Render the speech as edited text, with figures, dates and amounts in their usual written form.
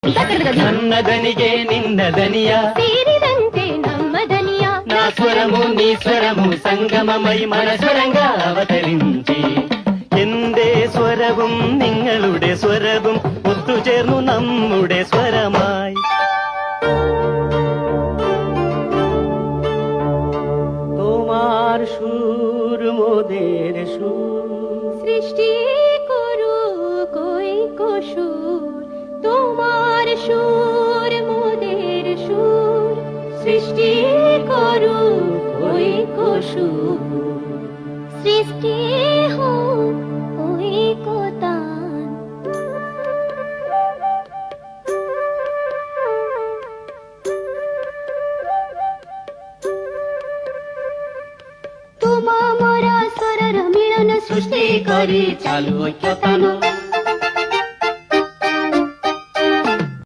ನನ್ನದನಿಗೆ ನಿನ್ನದನಿಯ ಸೇರಿದಂತೆ ನಮ್ಮದನಿಯ నా స్వరము నీ స్వరము സംഗമമൈ മനസ്വരംഗ അവതരിഞ്ചി എന്റെ സ്വരവും നിങ്ങളുടെ സ്വരവും ഒത്തുചേർന്നു നമ്മുടെ സ്വരമായി তোমার সুর মোদের সুর সৃষ্টি করু কই সুর তোমার সুর মোদের সুর সৃষ্টি করু কই সুর সৃষ্টি হোক ওই কোতান তুম মোর স্বরর মিলন সৃষ্টি করি চালু ঐক্যতান